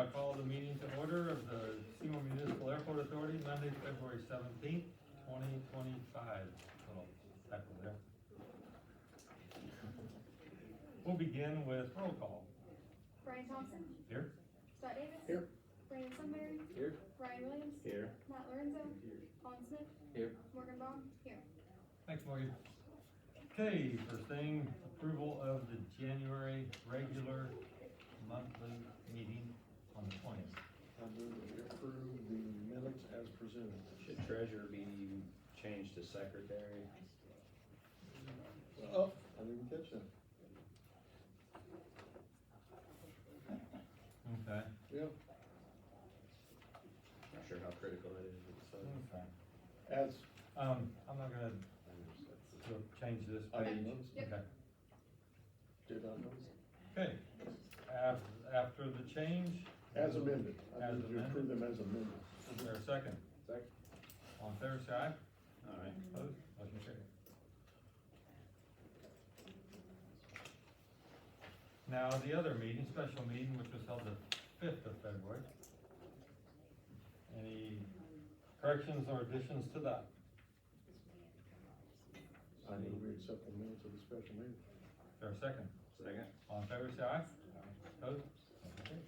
I call the meeting to order of the Seymour Municipal Airport Authority, Monday, February 17th, 2025. Little typo there. We'll begin with roll call. Brian Thompson. Here. Scott Davis. Here. Brandon Sunbury. Here. Ryan Williams. Here. Matt Lorenzo. Colin Smith. Here. Morgan Baum. Here. Thanks, Morgan. Okay, first thing, approval of the January regular monthly meeting on the 20th. I move that we approve the minutes as presented. Should treasurer be changed to secretary? Oh, I didn't catch that. Okay. Yeah, Not sure how critical that is. So Okay. as, I'm not gonna change this. I didn't notice, Yep. Okay. did not notice. Okay, after the change. As amended, I As move to approve amended. them as amended. Is there a second? Second. All in favor, say aye. Alright. Opposed? Motion carried. Now, the other meeting, special meeting, which was held the 5th of February. Any corrections or additions to that? I move we accept the minutes of the special meeting. Is there a second? Second. All in favor, say aye. Opposed? Motion carried.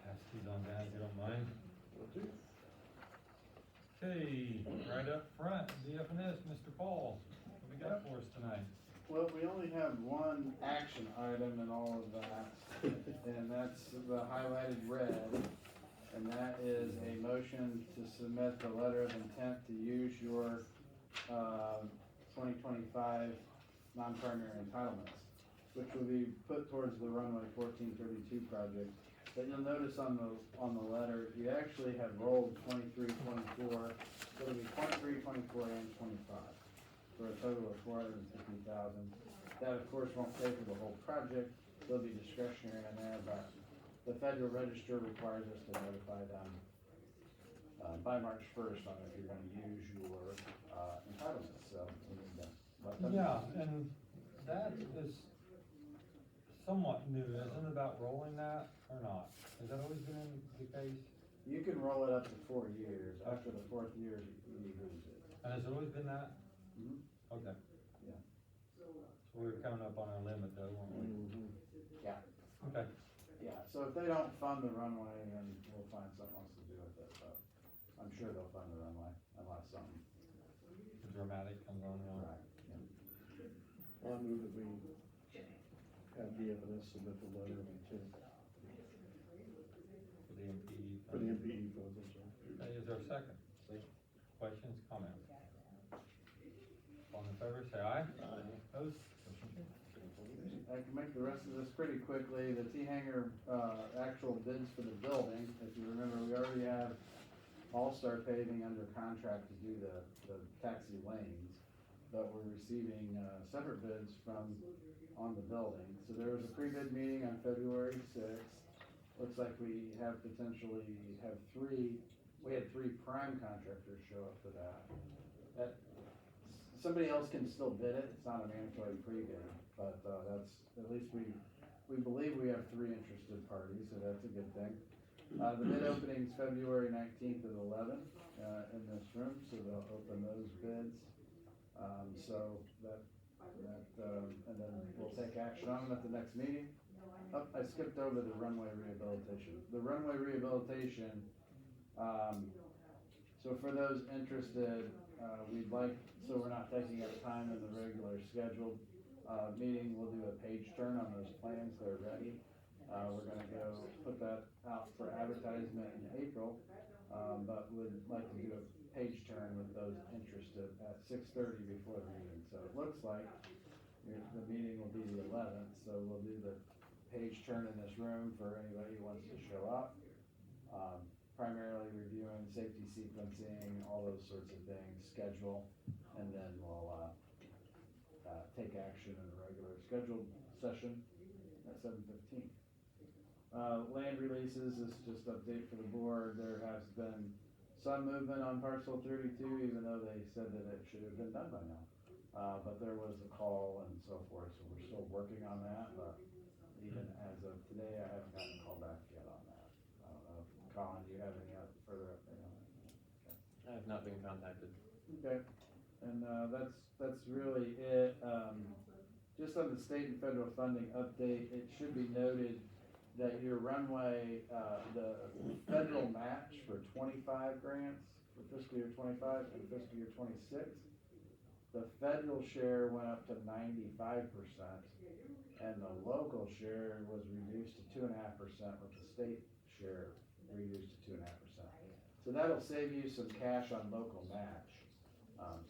Pass these on down if you don't mind. Will do. Okay, right up front, DFNS, Mr. Paul, what we got for us tonight? Well, we only have one action item in all of that, and that's the highlighted red. And that is a motion to submit the letter of intent to use your, 2025 non-primary entitlements, which will be put towards the runway 1432 project. But you'll notice on the letter, you actually have rolled 23, 24, so it'll be 23, 24, and 25, for a total of 450,000. That, of course, won't pay for the whole project, there'll be discretionary in there, but the Federal Register requires us to notify them by March 1st on if you're gonna use your entitlements, so we need to let them. Yeah, and that is somewhat new, isn't it, about rolling that or not? Has that always been the case? You can roll it up to 4 years, after the 4th year, you lose it. And has it always been that? Mhm. Okay. Yeah. So we're coming up on our limit though, weren't we? Mhm. Yeah, Okay. yeah, so if they don't fund the runway, then we'll find something else to do with it, but I'm sure they'll fund the runway unless something. Dramatic comes on, yeah. Right. I move that we have DFNS submit the letter of intent For the MPE. for the MPE funds, I'm sorry. Okay, is there a second? Questions, comments? All in favor, say aye. Opposed? Motion carried. I can make the rest of this pretty quickly. The T-hanger, actual bids for the building, if you remember, we already have All-Star Paving under contract to do the taxi lanes. But we're receiving, separate bids from, on the building. So there was a pre-bid meeting on February 6th. Looks like we have potentially we had three prime contractors show up for that. Somebody else can still bid it, it's not a mandatory pre-bid, but, that's, at least we believe we have three interested parties, so that's a good thing. The bid opening's February 19th at 11, in this room, so they'll open those bids. So and then we'll take action on them at the next meeting. Oh, I skipped over the runway rehabilitation. The runway rehabilitation, so for those interested, we'd like, so we're not taking up time in the regular scheduled, meeting, we'll do a page turn on those plans, they're ready. We're gonna go put that out for advertisement in April, but would like to do a page turn with those interested at 6:30 before the meeting. So it looks like the meeting will be the 11th, so we'll do the page turn in this room for anybody who wants to show up. Primarily reviewing safety sequencing, all those sorts of things, schedule, and then we'll, take action in the regular scheduled session at 7:15. Land releases is just update for the board. There has been some movement on parcel 32, even though they said that it should have been done by now. but there was a call and so forth, so we're still working on that, but even as of today, I haven't gotten a call back yet on that. I don't know if, Colin, do you have any further update on that? I have not been contacted. Okay, and, that's really it, just on the state and federal funding update, it should be noted that your runway, the federal match for 25 grants for fiscal year 25 and fiscal year 26, the federal share went up to 95%, and the local share was reduced to 2.5%, with the state share reduced to 2.5%. So that'll save you some cash on local match.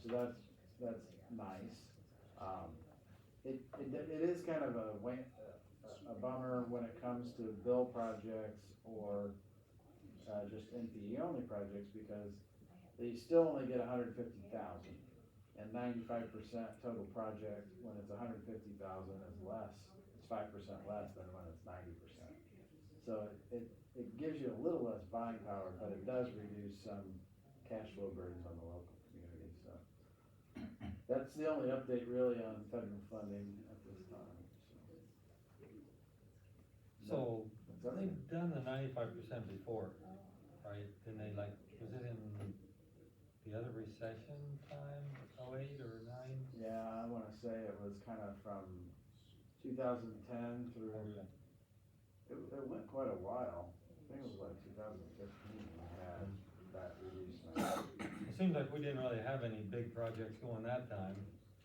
So that's nice. It is kind of a bummer when it comes to bill projects or just NPE only projects, because they still only get 150,000, and 95% total project when it's 150,000 is less. It's 5% less than when it's 90%. So it gives you a little less buying power, but it does reduce some cash flow burdens on the local community. So that's the only update really on federal funding at this time. So, That's they've done the 95% before, right? Didn't they, like, was it in the other recession time, 08 or 09? Yeah, I wanna say it was kind of from 2010 through, Okay. it went quite a while. I think it was like 2015 we had that reduced match. It seems like we didn't really have any big projects going that time.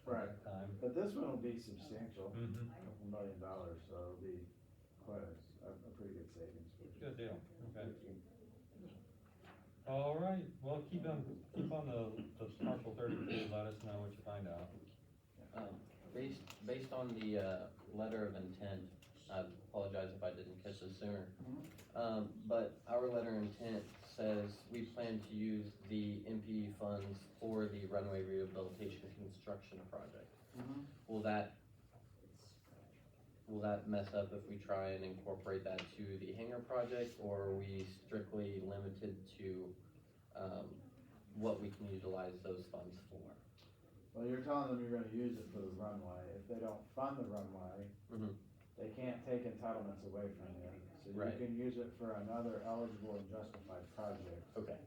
Right. That time. But this one will be substantial, Mm-hmm. a couple $1 million, so it'll be quite a pretty good savings for you. Good deal, okay. All right, well, keep on the partial 32, let us know what you find out. Based on the, letter of intent, I apologize if I didn't catch this sooner. But our letter of intent says we plan to use the MPE funds for the runway rehabilitation construction project. Will that mess up if we try and incorporate that to the hangar project, or are we strictly limited to, what we can utilize those funds for? Well, you're telling them you're gonna use it for the runway. If they don't fund the runway, Mhm. they can't take entitlements away from you. So you Right. can use it for another eligible and justified project. Okay.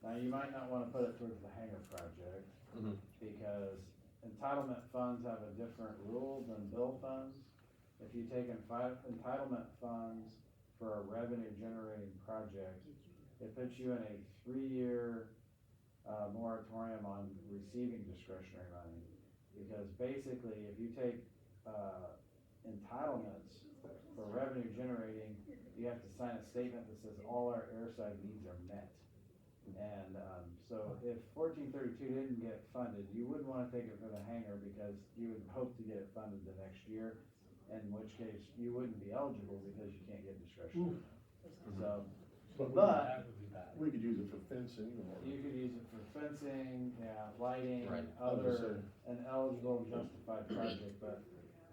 Now, you might not wanna put it towards the hangar project, Mhm. because entitlement funds have a different rule than bill funds. If you take entitlement funds for a revenue generating project, it puts you in a 3-year moratorium on receiving discretionary money. Because basically, if you take entitlements for revenue generating, you have to sign a statement that says all our airside needs are met. And so if 1432 didn't get funded, you wouldn't wanna take it for the hangar, because you would hope to get it funded the next year, in which case you wouldn't be eligible because you can't get discretionary. So, But That would be bad. we could use it for fencing or. you could use it for fencing, yeah, lighting, Right. other, an eligible and justified project, but,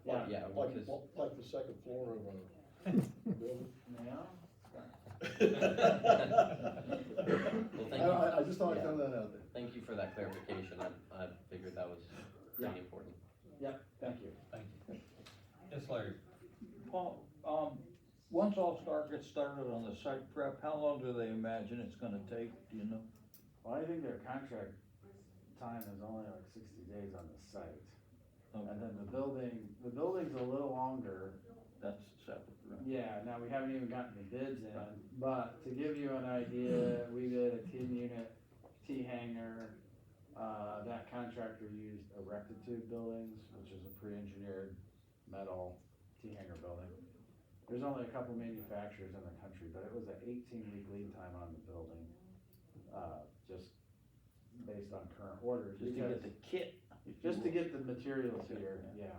yeah. Yeah, Like, because, like the second floor of a building. Yeah. well, thank you. I just thought I'd Yeah. throw that out there. Thank you for that clarification. I figured that was pretty Yeah. important. Yeah, thank you. Thank you. Yes, Larry? Paul, once All Star gets started on the site prep, how long do they imagine it's gonna take, do you know? Well, I think their contract time is only like 60 days on the site. And Okay, then the building's a little longer. that's separate, right? Yeah, now we haven't even gotten the bids in, but to give you an idea, we did a 10-unit T-hanger. That contractor used erected tube buildings, which is a pre-engineered metal T-hanger building. There's only a couple manufacturers in the country, but it was an 18-week lead time on the building, just based on current orders. Just to because- get the kit. if you Just to will. get the materials here, yeah,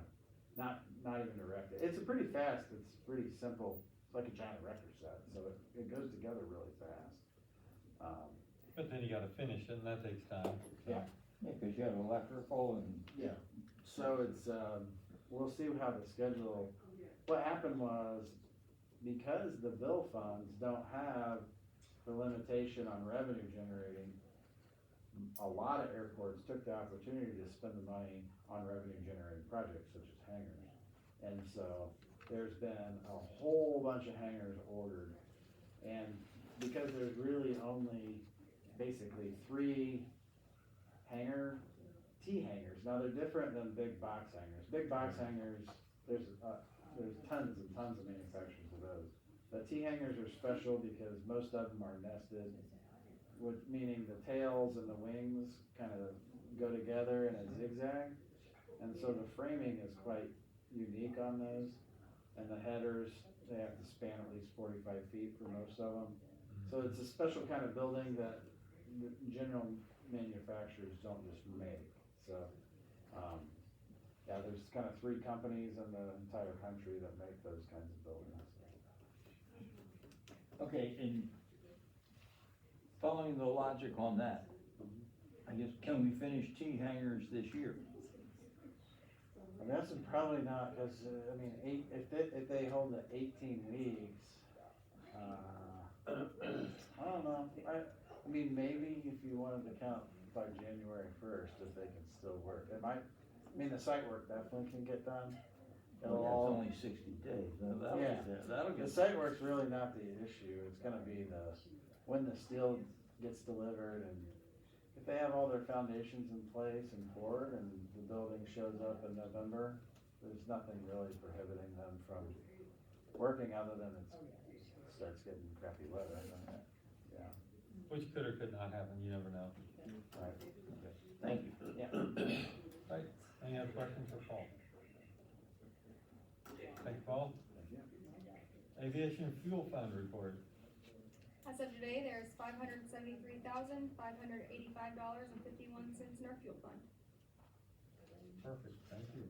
not even erected. It's a pretty fast, it's pretty simple, it's like a giant erector set, so it goes together really fast. But then you gotta finish it, and that takes time. Yeah. Yeah, cause you have electrical and. Yeah. So it's, we'll see how the schedule, what happened was, because the bill funds don't have the limitation on revenue generating, a lot of airports took the opportunity to spend the money on revenue generating projects such as hangars. And so there's been a whole bunch of hangars ordered. And because there's really only basically 3 T-hangars. Now they're different than big box hangars. Big box hangars, there's tons and tons of manufacturers of those. But T-hangars are special because most of them are nested, meaning the tails and the wings kind of go together in a zigzag. And so the framing is quite unique on those. And the headers, they have to span at least 45 feet for most of them. So it's a special kind of building that the general manufacturers don't just make. So, yeah, there's kind of 3 companies in the entire country that make those kinds of buildings. Okay, and following the logic on that, I guess, can we finish T-hangers this year? I guess I'm probably not, cause, I mean, if they hold the 18 weeks, I don't know, I mean, maybe if you wanted to count by January 1st, if they can still work, it might, I mean, the site work definitely can get done. It'll Well, all, it's only 60 days, that'll Yeah. that'll the get. site work's really not the issue, it's gonna be when the steel gets delivered, and if they have all their foundations in place and poured, and the building shows up in November, there's nothing really prohibiting them from working other than it starts getting crappy weather. Yeah, Which could or could not happen, you never know. right. Thank you. Yeah. Right, any other questions for Paul? Thank you, Paul. Aviation fuel fund report. As of today, there's $573,585.51 in our fuel fund. Perfect, thank you.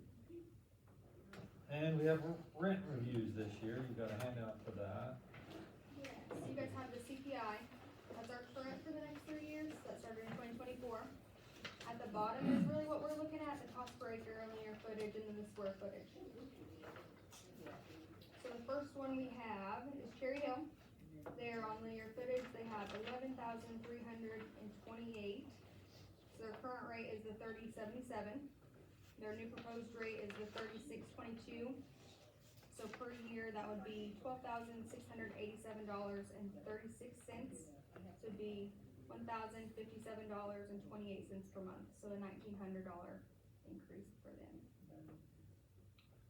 And we have rent reviews this year, you got a handout for that. Yes, you guys have the CPI, that's our current for the next 3 years, that started in 2024. At the bottom is really what we're looking at, the cost per acre, linear footage, and then the square footage. So the first one we have is Cherry Hill. They're on linear footage, they have 11,328. So their current rate is the 3077. Their new proposed rate is the 3622. So per year, that would be $12,687.36. So it'd be $1,057.28 per month, so a $1,900 increase for them.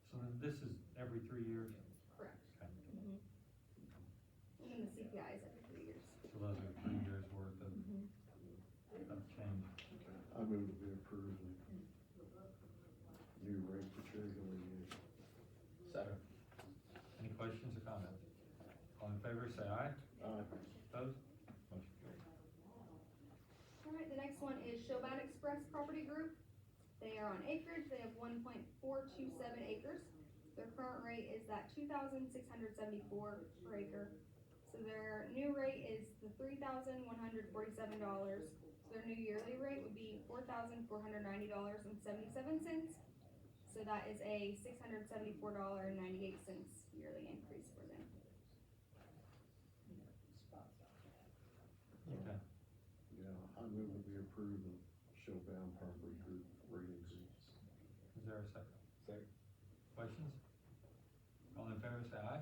So then this is every 3 years? Correct. Okay. And then the CPI is every 3 years. So those are 3 years worth of change. I move that we approve the new rate for Cherry Hill Aviation. Second. Any questions or comments? All in favor, say aye. Opposed? Motion carries. Alright, the next one is Showbound Express Property Group. They are on acreage, they have 1.427 acres. Their current rate is that $2,674 per acre. So their new rate is the $3,147. So their new yearly rate would be $4,490.77. So that is a $674.98 yearly increase for them. Okay, Yeah, I move that we approve the Showbound Property Group rate increase. is there a second? Second. Questions? All in favor, say aye.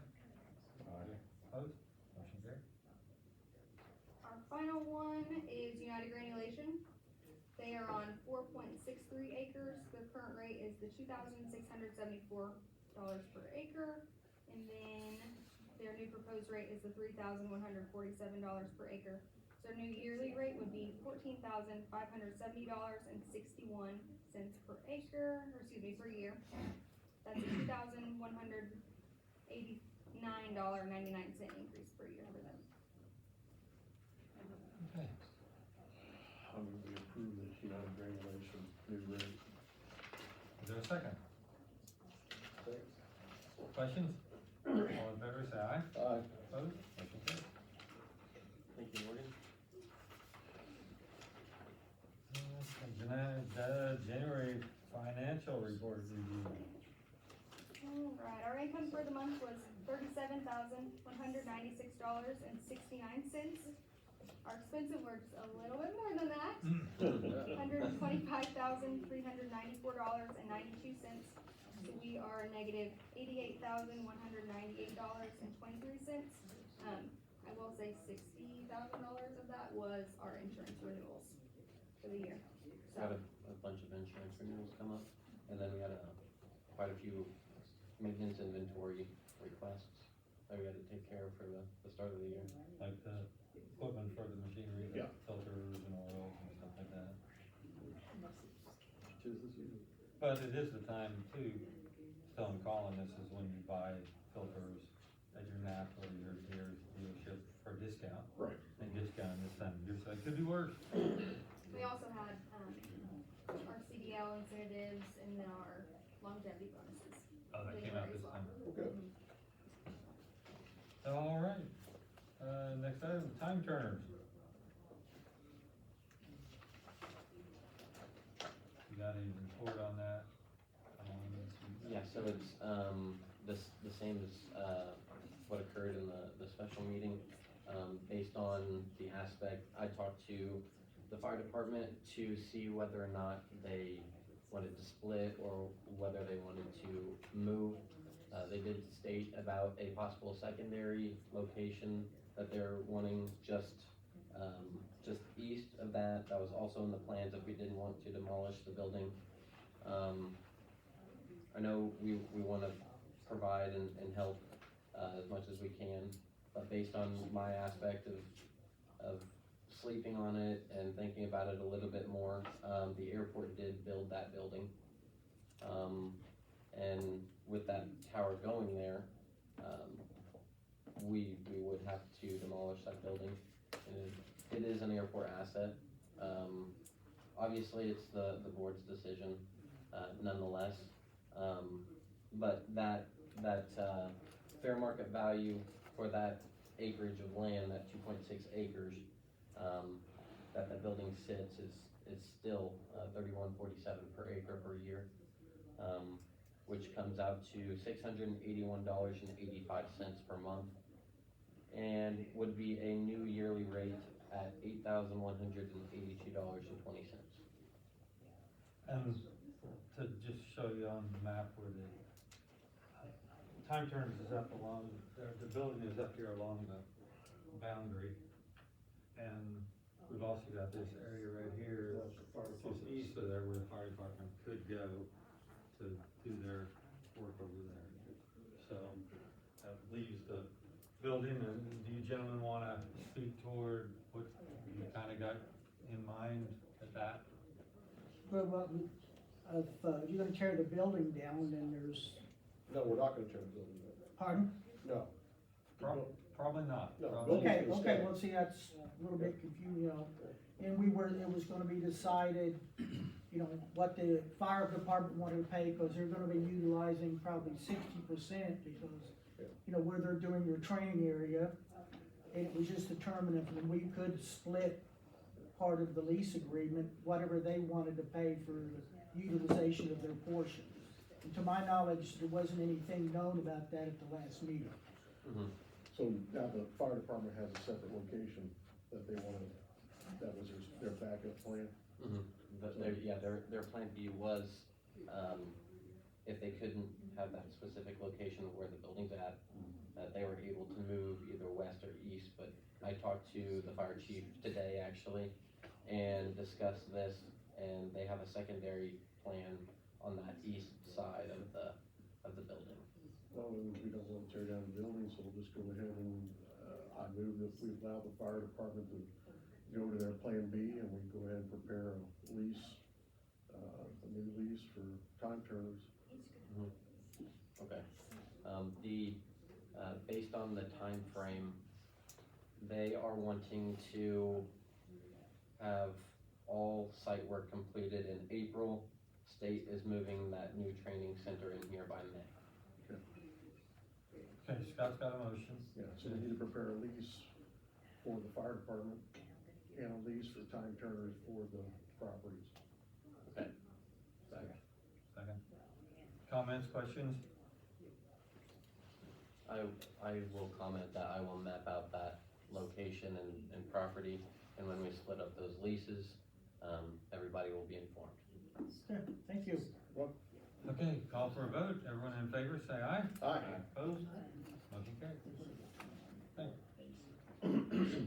Aye. Opposed? Motion carries. Our final one is United Granulation. They are on 4.63 acres. Their current rate is the $2,674 per acre. And then their new proposed rate is the $3,147 per acre. So their new yearly rate would be $14,570.61 per acre, or excuse me, per year. That's a $2,189.99 increase per year for them. Okay, I move we approve the United Granulation new rate. is there a second? Questions? All in favor, say aye. Opposed? Motion carries. Thank you, Morgan. January financial report review. Alright, our income for the month was $37,196.69. Our expenses were just a little bit more than that. $25,394.92. So we are negative $88,198.23. I will say $60,000 of that was our insurance renewals for the year. So, Had a bunch of insurance renewals come up, and then we had quite a few maintenance inventory requests that we had to take care of for the start of the year. Like the equipment for the machinery, Yeah. the filters and oils and stuff like that. Tis the season. But it is the time too, still in Colin, this is when you buy filters at your NAP or your dealership for discount. Right. And discount this time of year, so it could be worse. we also had, our CDL incentives and then our longevity bonuses. Oh, that came out this time. Okay. All right, next item, time turners. You got any report on that? Yeah, so it's, the same as, what occurred in the special meeting. Based on the aspect, I talked to the fire department to see whether or not they wanted to split or whether they wanted to move. They did state about a possible secondary location that they're wanting just east of that. That was also in the plans if we didn't want to demolish the building. I know we wanna provide and help, as much as we can, but based on my aspect of sleeping on it and thinking about it a little bit more, the airport did build that building. And with that tower going there, we would have to demolish that building. And it is an airport asset. Obviously, it's the board's decision, nonetheless. But that fair market value for that acreage of land, that 2.6 acres, that the building sits is still $31.47 per acre per year, which comes out to $681.85 per month, and would be a new yearly rate at $8,182.20. And to just show you on the map where the time turners is up along, the building is up here along the boundary. And we've also got this area right here, That's the fire just department. east of there where the fire department could go to do their work over there. So that leaves the building, and do you gentlemen wanna speak toward what you kinda got in mind at that? Well, if, you're gonna tear the building down, then there's, No, we're not gonna tear the building down. pardon? No. Probably not. No, Probably- building- Okay, gonna okay, stay. well, see, that's a little bit confusing, you know, and it was gonna be decided, you know, what the fire department wanted to pay, cause they're gonna be utilizing probably 60% because, you know, where they're doing their training area, and it was just determined if we could split part of the lease agreement, whatever they wanted to pay for the utilization of their portion. And to my knowledge, there wasn't anything known about that at the last meeting. Mhm. So now the fire department has a separate location that they wanted, that was their backup plan. But their plan B was, if they couldn't have that specific location where the building's at, that they were able to move either west or east, but I talked to the fire chief today, actually, and discussed this, and they have a secondary plan on that east side of the building. Well, we don't wanna tear down the building, so we'll just go ahead and, I move that we allow the fire department to go to their plan B, and we go ahead and prepare a lease, a new lease for time turners. Okay, based on the time frame, they are wanting to have all site work completed in April. State is moving that new training center in here by May. Okay, Scott's got a motion. Yeah, so we need to prepare a lease for the fire department and a lease for time turners for the properties. Okay. Second. Comments, questions? I will comment that I will map out that location and property, and when we split up those leases, everybody will be informed. Okay, thank you. Okay, call for a vote, everyone in favor, say aye. Aye. Opposed? Motion carried. Thank you.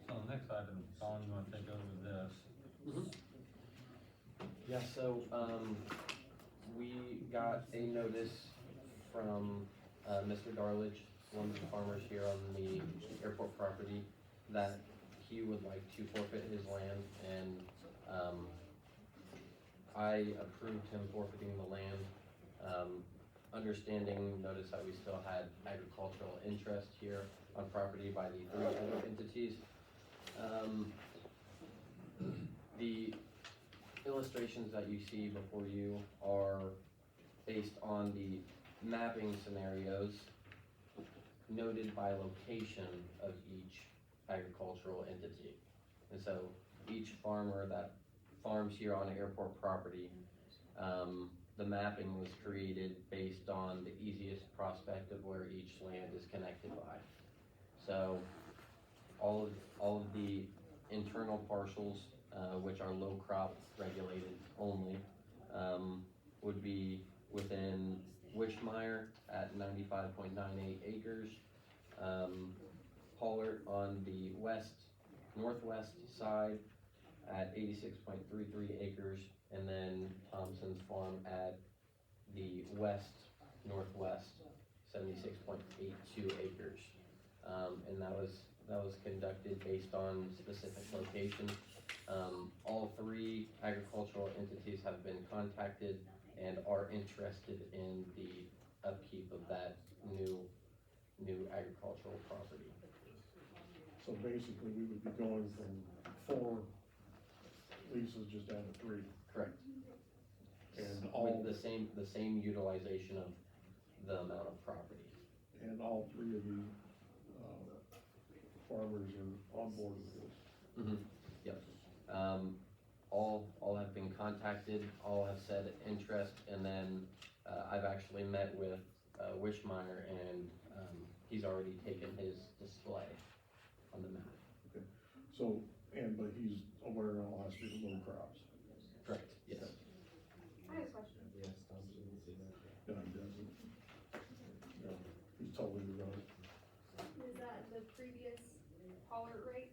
So the next item, Colin, you wanna take over this? Yeah, so, we got a notice from, Mr. Darledge, one of the farmers here on the airport property, that he would like to forfeit his land, and, I approved him forfeiting the land, understanding, notice that we still had agricultural interest here on property by the three other entities. The illustrations that you see before you are based on the mapping scenarios noted by location of each agricultural entity. And so each farmer that farms here on airport property, the mapping was created based on the easiest prospect of where each land is connected by. So all of the internal parcels, which are low crop regulated only, would be within Wishmeyer at 95.98 acres, Pollard on the northwest side at 86.33 acres, and then Thompson's Farm at the northwest, 76.82 acres. And that was conducted based on specific locations. All three agricultural entities have been contacted and are interested in the upkeep of that new agricultural property. So basically, we would be going from 4 leases just down to 3. Correct. And all, With the same utilization of the amount of property. and all 3 of you, farmers are on board with this. Mm-hmm. Yep. All have been contacted, all have said interest, and then, I've actually met with, Wishmeyer, and, he's already taken his display on the map. So, but he's aware of all has to do with low crops. Correct, yes. I have a question. No, he doesn't. No, he's totally right. Is that the previous Pollard rate?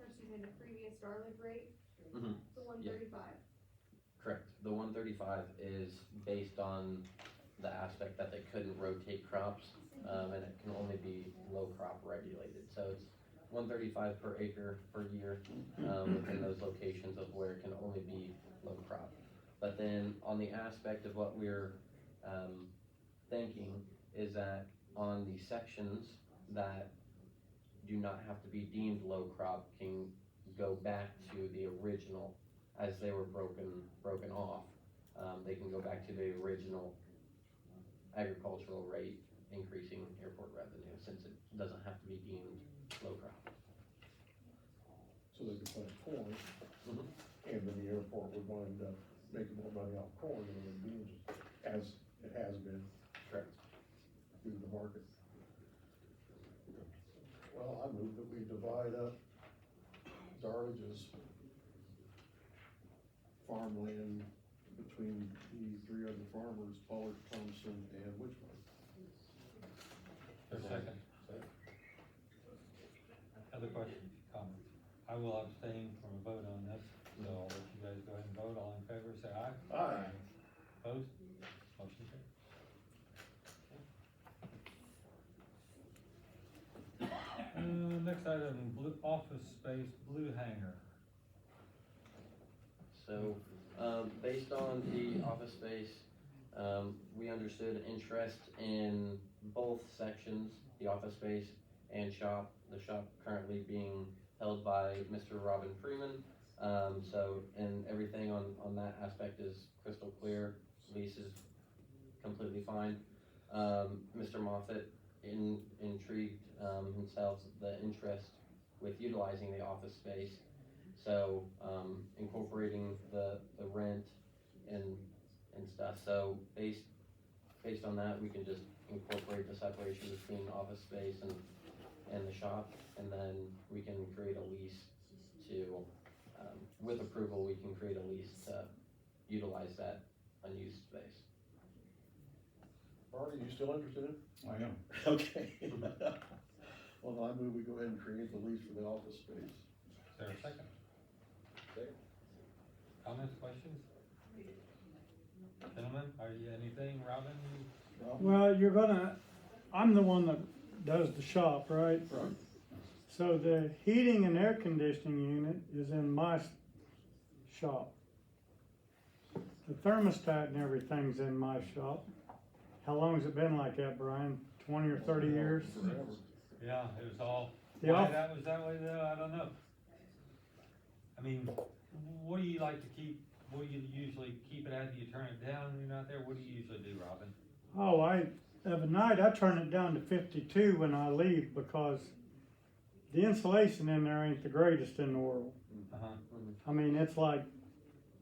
Or excuse me, the previous Darledge rate, Mm-hmm. the 135? Correct. The 135 is based on the aspect that they couldn't rotate crops, and it can only be low crop regulated. So it's 135 per acre per year, within those locations of where it can only be low crop. But then on the aspect of what we're, thinking is that on the sections that do not have to be deemed low crop can go back to the original as they were broken off. They can go back to the original agricultural rate, increasing airport revenue since it doesn't have to be deemed low crop. So they could plant corn, Mhm. and then the airport would wind up making more money off corn than it would be, as it has been Correct. due to the market. Well, I move that we divide up Darledge's farmland between the 3 other farmers, Pollard, Thompson, and Witchburn. For a second. Other questions, comments? I will abstain from a vote on this, so I'll let you guys go ahead and vote. All in favor, say aye. Aye. Opposed? Motion carried. Next item, office space, blue hanger. So, based on the office space, we understood interest in both sections, the office space and shop. The shop currently being held by Mr. Robin Freeman. And everything on that aspect is crystal clear. Lease is completely fine. Mr. Moffett intrigued himself the interest with utilizing the office space. So, incorporating the rent and stuff. So based based on that, we can just incorporate the separation between office space and the shop, and then we can create a lease to, with approval, we can create a lease to utilize that unused space. Marty, you still interested in? I am. Okay. Well, I move we go ahead and create the lease for the office space. Is there a second? Second. Comments, questions? Gentlemen, are you, anything, Robin? Rob? Well, I'm the one that does the shop, right? Right. So the heating and air conditioning unit is in my shop. The thermostat and everything's in my shop. How long has it been like that, Brian? 20 or 30 years? Forever. Yeah, it was all, The why off- that was that way though, I don't know. I mean, what do you like to keep, what do you usually keep it at, do you turn it down when you're not there, what do you usually do, Robin? Oh, of a night, I turn it down to 52 when I leave because the insulation in there ain't the greatest in the world. Uh-huh, I mean, it's like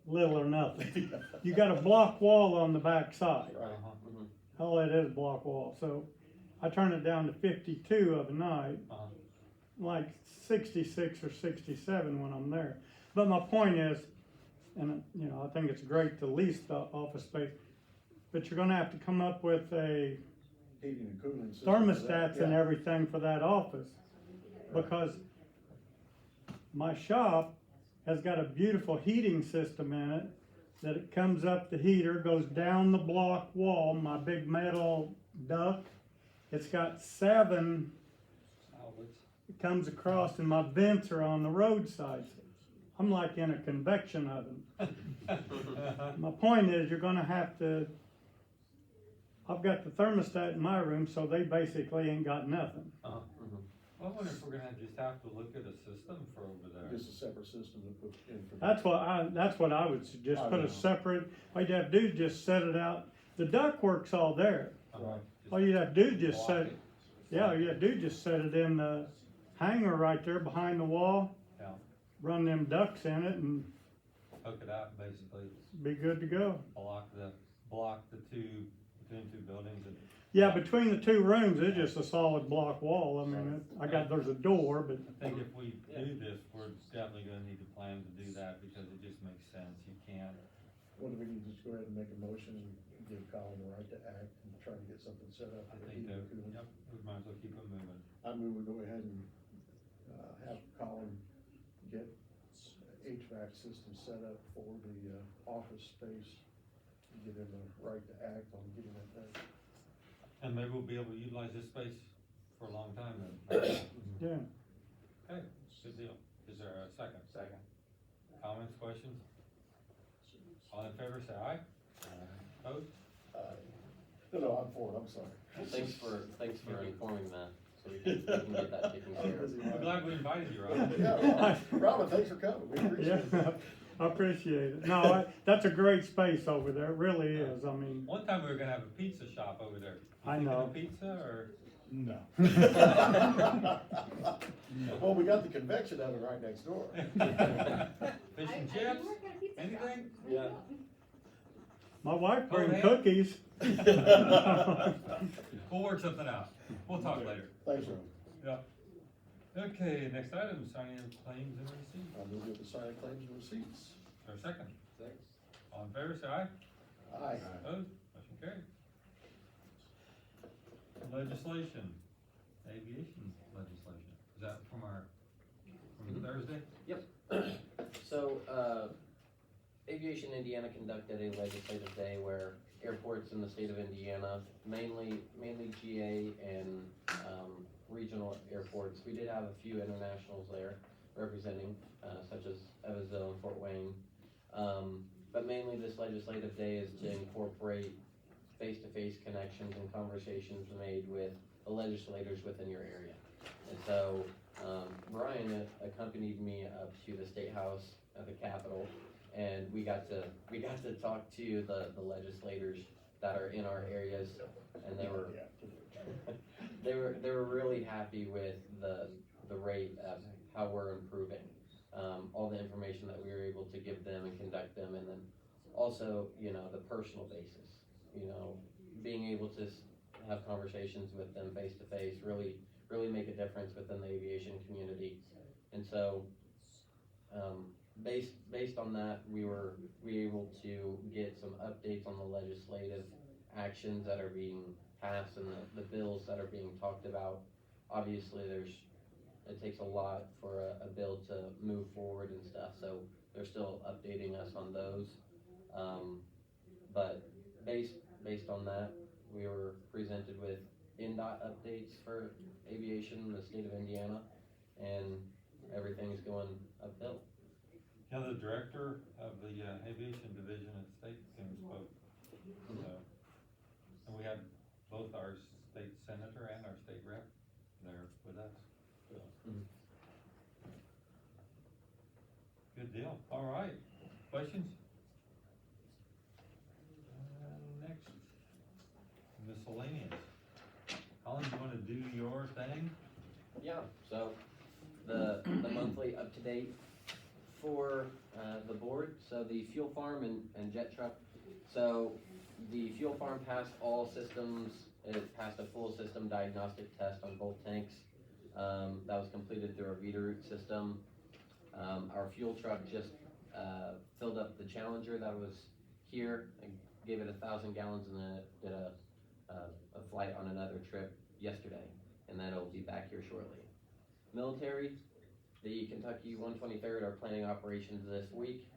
little or nothing. You got a block wall on the back side. Right. uh-huh, All it is block wall. So I turn it down to 52 of a night, uh-huh. like 66 or 67 when I'm there. But my point is, and you know, I think it's great to lease the office space, but you're gonna have to come up with a Heating and cooling system. for that, thermostats and yeah. everything for that office. Because my shop has got a beautiful heating system in it, that it comes up the heater, goes down the block wall, my big metal duct. It's got 7, Outlets. it comes across and my vents are on the roadside. I'm like in a convection oven. My point is, you're gonna have to, I've got the thermostat in my room, so they basically ain't got nothing. Uh-huh. Well, I wonder if we're gonna just have to look at a system for over there. Just a separate system to put in for. That's what I would suggest, I put know. a separate, all you'd have to do is just set it out, the ductwork's all there. Uh-huh. All you'd have to do is just Block set, it. yeah, all you have to do is just set it in the hanger right there behind the wall. Yeah. Run them ducts in it and Hook it out, basically, be good to go. block the two, between two buildings and. Yeah, between the 2 rooms, it's just a solid block wall, I mean, there's a door, but, I think if we do this, we're definitely gonna need to plan to do that, because it just makes sense, you can't. What do we need to just go ahead and make a motion and give Colin the right to act and try to get something set up I for the think heating that, and cooling? yep, we might as well keep it moving. I move we go ahead and, have Colin get HVAC system set up for the, office space. Give him the right to act on getting that done. And maybe we'll be able to utilize this space for a long time then. yeah. Okay, good deal. Is there a second? Second. Comments, questions? All in favor, say aye. Opposed? No, I'm for it, I'm sorry. Thanks for informing that, so we can get that taken care of. I'm glad we invited you, Robin. Yeah, Robin, thanks for coming, we appreciate Yeah, it. I appreciate it. No, that's a great space over there, it really is, I mean, One time we were gonna have a pizza shop over there. You I thinking know. of pizza, or? No. Well, we got the convection oven right next door. Fish and I do chips? work at a pizza shop. Anything? Yeah. my wife Oh, brings man. cookies. We'll work something out. We'll talk later. Thanks, Robin. Yeah. Okay, next item, signing of claims and receipts. I move with the sign claims and receipts. Is there a second? Second. All in favor, say aye. Aye. Opposed? Motion carried. Legislation, aviation legislation. Is that from Thursday? So, Aviation Indiana conducted a legislative day where airports in the state of Indiana, mainly GA and, regional airports, we did have a few internationals there representing, such as Evansville and Fort Wayne. But mainly this legislative day is to incorporate face-to-face connections and conversations made with the legislators within your area. And so, Brian accompanied me up to the State House at the Capitol, and we got to talk to the legislators that are in our areas, and they were really happy with the rate of how we're improving. All the information that we were able to give them and conduct them, and then also, the personal basis, being able to have conversations with them face to face, really make a difference within the aviation community. And so, based on that, we were able to get some updates on the legislative actions that are being passed and the bills that are being talked about. Obviously, it takes a lot for a bill to move forward and stuff, so they're still updating us on those. But based on that, we were presented with NDOT updates for aviation in the state of Indiana, and everything's going uphill. Yeah, the director of the aviation division at state came and spoke. So, and we had both our state senator and our state rep there with us. So. Mhm. Good deal. All right. Questions? Next, miscellaneous. Colin, you wanna do your thing? Yeah, so the monthly up-to-date for the board, so the fuel farm and jet truck. So the fuel farm passed all systems, it passed a full system diagnostic test on both tanks. That was completed through our Veeder system. Our fuel truck just filled up the Challenger that was here, and gave it 1,000 gallons, and then it did a flight on another trip yesterday, and then it'll be back here shortly. Military, the Kentucky 123rd are planning operations this week.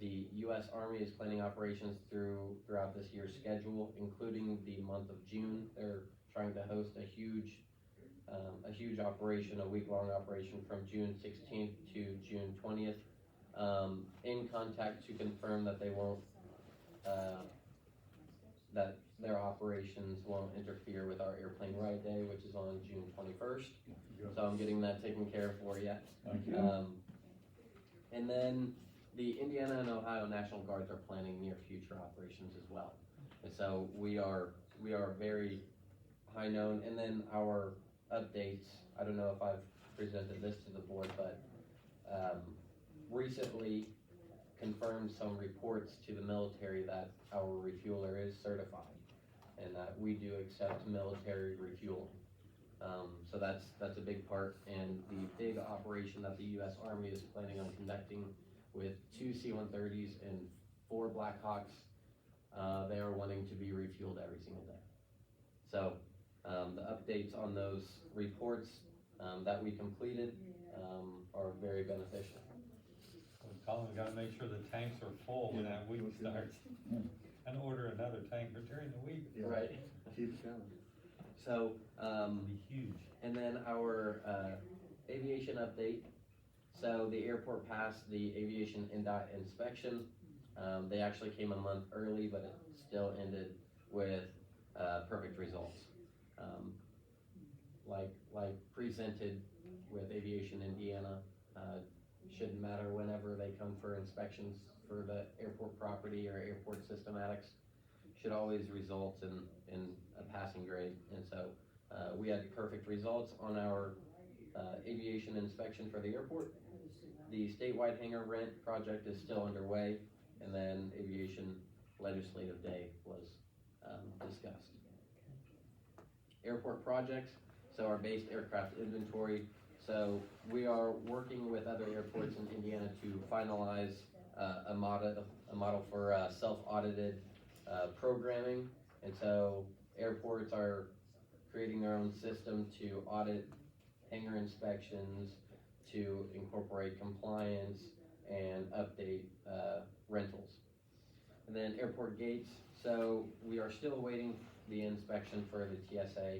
The U.S. Army is planning operations throughout this year's schedule, including the month of June. They're trying to host a huge operation, a week-long operation from June 16th to June 20th. In contact to confirm that they won't, that their operations won't interfere with our airplane ride day, which is on June 21st. So I'm getting that taken care of for you. Thank you. And then the Indiana and Ohio National Guards are planning near future operations as well. And so we are very high known. And then our updates, I don't know if I've presented this to the board, but recently confirmed some reports to the military that our refueler is certified and that we do accept military refueling. So that's a big part, and the big operation that the U.S. Army is planning on conducting with 2 C-130s and 4 Blackhawks, they are wanting to be refueled every single day. So the updates on those reports that we completed are very beneficial. Colin, we gotta make sure the tanks are full when that week starts. And order another tanker during the week. Yeah. Right. Keep it coming. So, It'll be huge. and then our aviation update. So the airport passed the aviation NDOT inspection. They actually came a month early, but it still ended with perfect results. Like presented with Aviation Indiana, shouldn't matter whenever they come for inspections for the airport property or airport systematics, should always result in a passing grade. And so we had perfect results on our aviation inspection for the airport. The statewide hangar rent project is still underway, and then aviation legislative day was discussed. Airport projects, so our based aircraft inventory. So we are working with other airports in Indiana to finalize a model for self-audited programming. And so airports are creating their own system to audit hangar inspections, to incorporate compliance and update rentals. And then airport gates, so we are still awaiting the inspection for the TSA.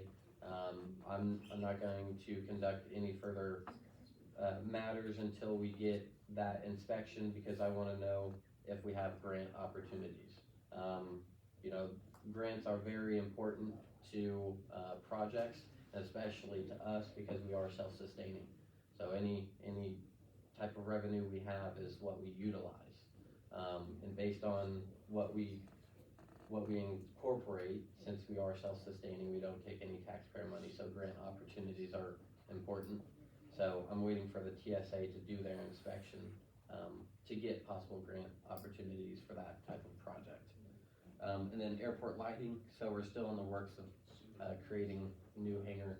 I'm not going to conduct any further matters until we get that inspection, because I wanna know if we have grant opportunities. You know, grants are very important to projects, especially to us, because we are self-sustaining. So any type of revenue we have is what we utilize. And based on what we incorporate, since we are self-sustaining, we don't take any taxpayer money, so grant opportunities are important. So I'm waiting for the TSA to do their inspection to get possible grant opportunities for that type of project. And then airport lighting, so we're still in the works of, creating new hangar,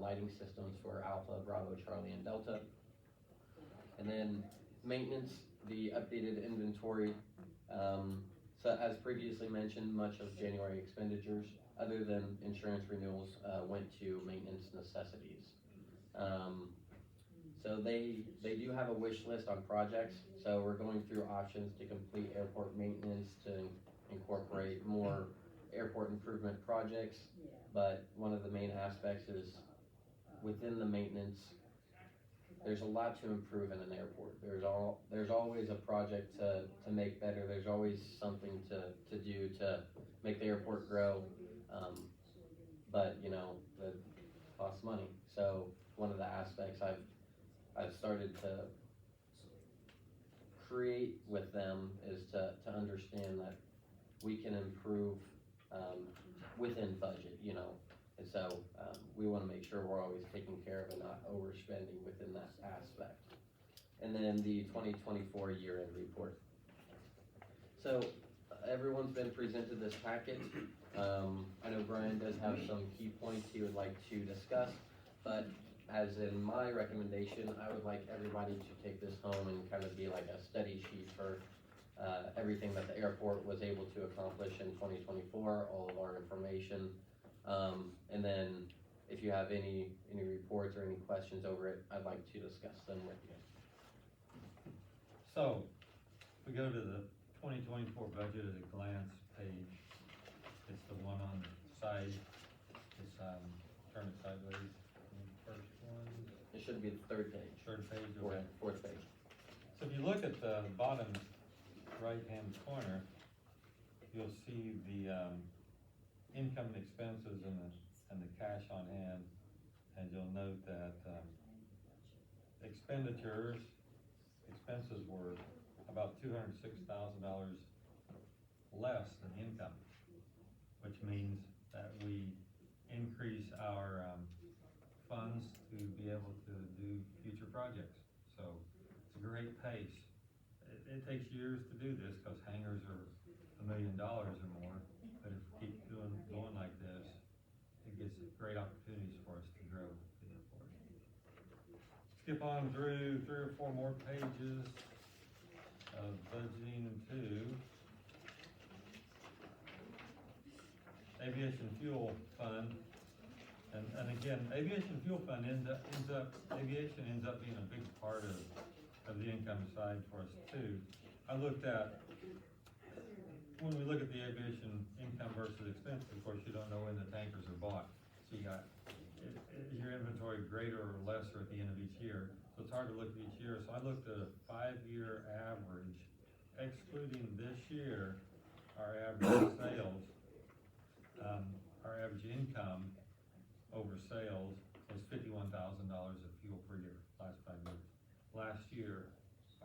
lighting systems for Alpha, Bravo, Charlie, and Delta. And then maintenance, the updated inventory, so as previously mentioned, much of January expenditures, other than insurance renewals, went to maintenance necessities. So they do have a wish list on projects, so we're going through options to complete airport maintenance, to incorporate more airport improvement projects. But one of the main aspects is within the maintenance, there's a lot to improve in an airport. There's always a project to make better. There's always something to do to make the airport grow. But you know, it costs money. So one of the aspects I've started to create with them is to understand that we can improve, within budget, you know. And so, we wanna make sure we're always taking care of and not overspending within that aspect. And then the 2024 year-end report. So, everyone's been presented this packet. I know Brian does have some key points he would like to discuss, but as in my recommendation, I would like everybody to take this home and kind of be like a study sheet for everything that the airport was able to accomplish in 2024, all of our information. And then if you have any reports or any questions over it, I'd like to discuss them with you. So, we go to the 2024 budget at a glance page. It's the one on the side. It's, turn it sideways. First one, It should be the third page, third page, or okay. fourth page. So if you look at the bottom right-hand corner, you'll see the, income and expenses and the cash on hand. And you'll note that, expenses were about $206,000 less than income, which means that we increase our, funds to be able to do future projects. So it's a great pace. It takes years to do this because hangars are $1 million or more, but if we keep going like this, it gives great opportunities for us to grow the airport. Skip on through 3 or 4 more pages of budgeting to aviation fuel fund. And again, aviation fuel fund aviation ends up being a big part of the income side for us too. I looked at, when we look at the aviation income versus expense, of course, you don't know when the tankers are bought. So you got, is your inventory greater or lesser at the end of each year? So it's hard to look at each year. So I looked at a 5-year average, excluding this year, our average sales, our average income over sales was $51,000 of fuel per year, last 5 years. Last year,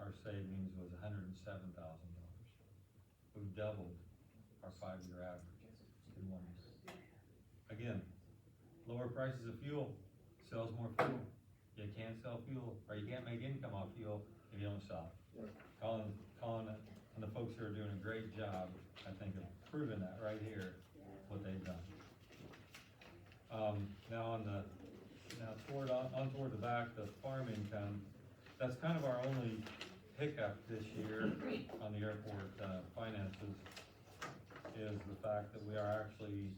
our savings was $107,000. We've doubled our 5-year average in 1 year. Again, lower prices of fuel sells more fuel. You can't sell fuel, or you can't make income off fuel if you don't sell it. Colin and the folks here are doing a great job, I think, of proving that right here, what they've done. Now toward the back, the farm income, that's kind of our only hiccup this year on the airport finances, is the fact that we are actually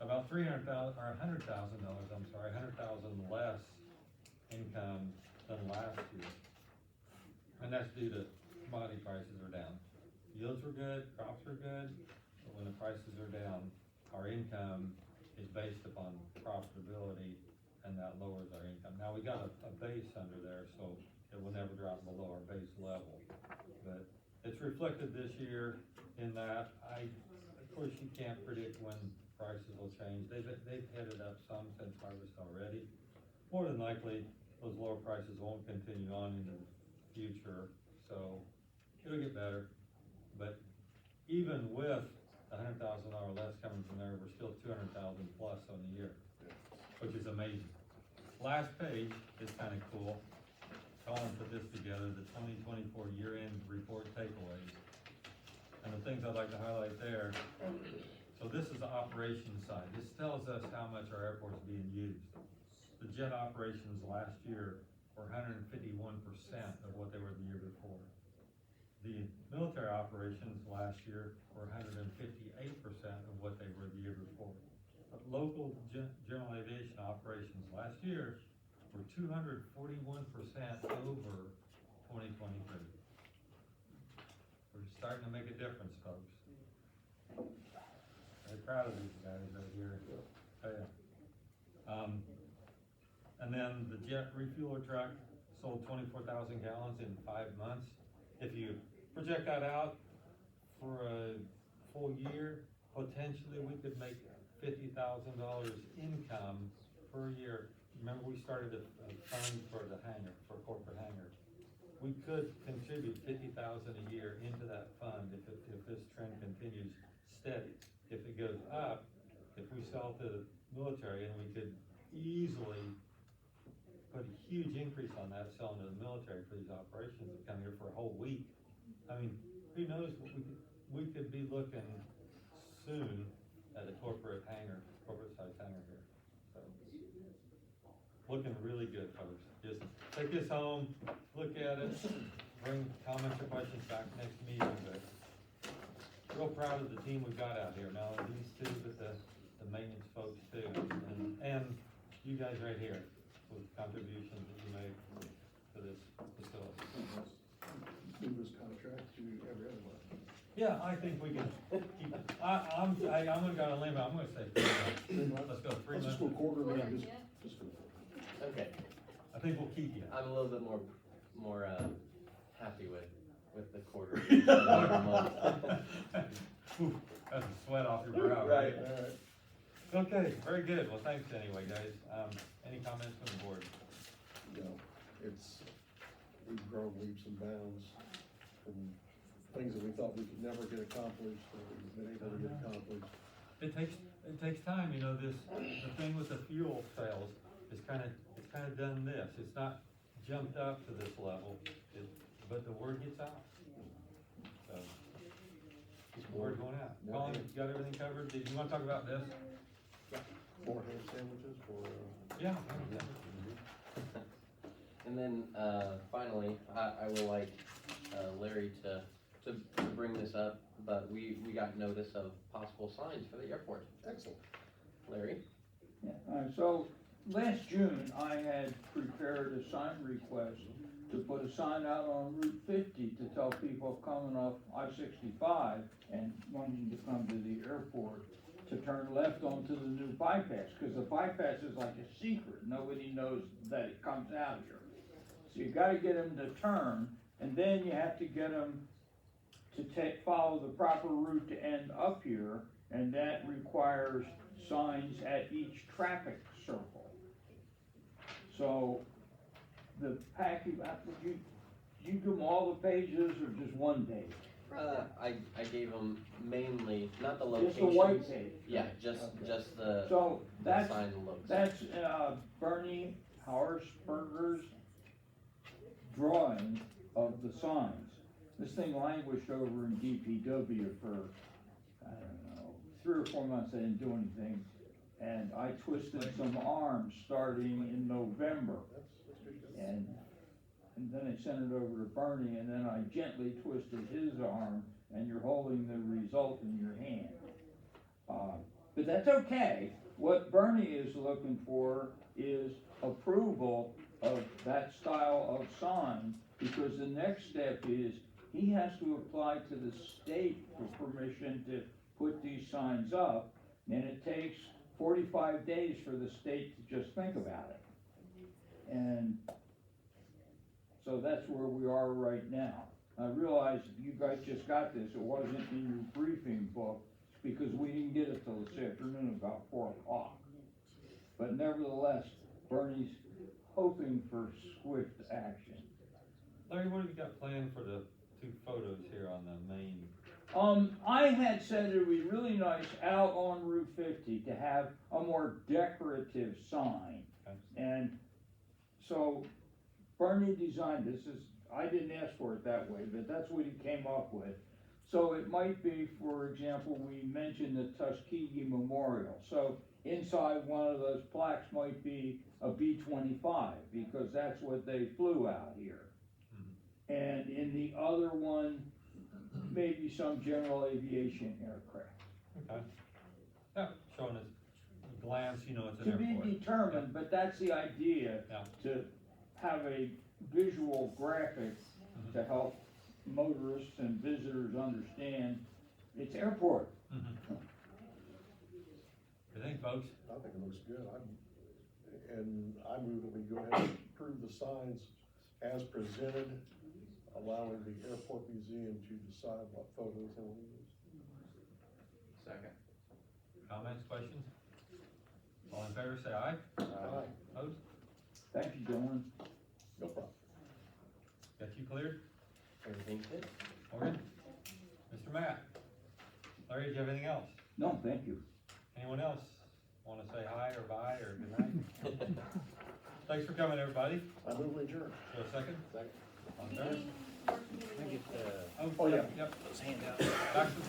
about $100,000 less income than last year. And that's due to commodity prices are down. Yields were good, crops were good, but when the prices are down, our income is based upon profitability, and that lowers our income. Now, we got a base under there, so it will never drop below our base level. But it's reflected this year in that of course, you can't predict when prices will change. They've headed up some since harvest already. More than likely, those lower prices won't continue on into the future, so it'll get better. But even with $100,000 less coming from there, we're still 200,000 plus on the year, which is amazing. Last page is kind of cool. Colin put this together, the 2024 year-end report takeaways. And the things I'd like to highlight there, so this is the operations side. This tells us how much our airport's being used. The jet operations last year were 151% of what they were the year before. The military operations last year were 158% of what they were the year before. But local general aviation operations last year were 241% over 2023. We're starting to make a difference, folks. Very proud of these guys right here. Oh, yeah. And then the jet refueler truck sold 24,000 gallons in 5 months. If you project that out for a full year, potentially we could make $50,000 income per year. Remember, we started a fund for the hangar, for corporate hangar. We could contribute 50,000 a year into that fund if this trend continues steady. If it goes up, if we sell to the military, and we could easily put a huge increase on that selling to the military for these operations that come here for a whole week. I mean, who knows what we could be looking soon at a corporate size hangar here. So, looking really good, folks. Just take this home, look at it, bring comments or questions back next meeting, but real proud of the team we've got out here. Not only these two, but the maintenance folks too, and you guys right here with contributions that you made to this facility. Do this contract to every other one. Yeah, I think we can keep it. I'm gonna go on a limb, I'm gonna say 3 months. Let's go 3 Let's months. just go quarterly, Quarter, just, yeah. just go. Okay, I think we'll keep you. I'm a little bit more happy with the quarter. month. Ooh, that's a sweat off your brow, Right. right? All right. Okay, very good. Well, thanks anyway, guys. Any comments from the board? You know, we've grown leaps and bounds from things that we thought we could never get accomplished, or we've been able to get accomplished. It takes time, you know, the thing with the fuel sales is it's kinda done this. It's not jumped up to this level, but the word gets out. So, keep the word going out. Colin, you got everything covered? Did you wanna talk about this? More ham sandwiches for, Yeah. And then, finally, I would like, Larry to bring this up, but we got notice of possible signs for the airport. excellent. Larry? Yeah, so last June, I had prepared a sign request to put a sign out on Route 50 to tell people coming off I-65 and wanting to come to the airport to turn left onto the new bypass, because the bypass is like a secret. Nobody knows that it comes out here. So you gotta get them to turn, and then you have to get them to follow the proper route to end up here, and that requires signs at each traffic circle. So the package, did you give them all the pages or just one page? I gave them mainly, not the Just locations. the white page? Yeah, just the So that's, sign looks. that's Bernie Hauersperger's drawing of the signs. This thing languished over in DPW for, I don't know, 3 or 4 months. I didn't do anything. And I twisted some arms starting in November. And then I sent it over to Bernie, and then I gently twisted his arm, and you're holding the result in your hand. But that's okay. What Bernie is looking for is approval of that style of sign, because the next step is he has to apply to the state for permission to put these signs up, and it takes 45 days for the state to just think about it. And so that's where we are right now. I realize you guys just got this, it wasn't in your briefing book, because we didn't get it till this afternoon about 4 o'clock. But nevertheless, Bernie's hoping for swift action. Larry, what have you got planned for the 2 photos here on the main? I had said it would be really nice out on Route 50 to have a more decorative sign. Okay. And so Bernie designed this, I didn't ask for it that way, but that's what he came up with. So it might be, for example, we mentioned the Tuskegee Memorial, so inside one of those plaques might be a B-25, because that's what they flew out here. And in the other one, maybe some general aviation aircraft. Okay. Yeah, showing us a glance, you know, it's To an be airport. determined, but that's the idea, Yeah. to have a visual graphic to help motorists and visitors understand it's airport. What do you think, folks? I think it looks good. And I move that we go ahead and approve the signs as presented, allowing the airport museum to decide what photos they will use. Second. Comments, questions? All in favor, say aye. Aye. Opposed? Thank you, gentlemen. No problem. Got you cleared? Everything good? Morgan? Mr. Matt? Larry, do you have anything else? No, thank you. Anyone else wanna say hi or bye or good night? Thanks for coming, everybody. I move we adjourn. So a second? Second. All in favor? Oh, yeah. Yep.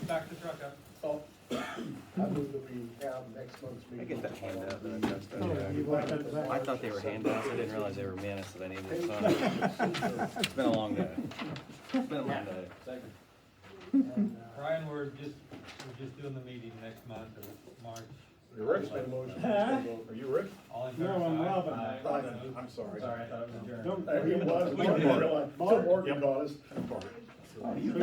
Back the truck up. Oh, I move that we have next month's meeting. I get that handout that I just Oh, you want that back? I thought they were handouts, I didn't realize they were minutes that I needed to sign. It's been a long day. It's been a long day. Second. Brian, we're just doing the meeting next month of March. Rick's made a motion. Huh? Are you Rick? All in favor, No, I'm say aye. Robin. Aye. I'm sorry. Sorry, I thought it was adjourned. Don't. He was, We did. Morgan caught us. Oh, you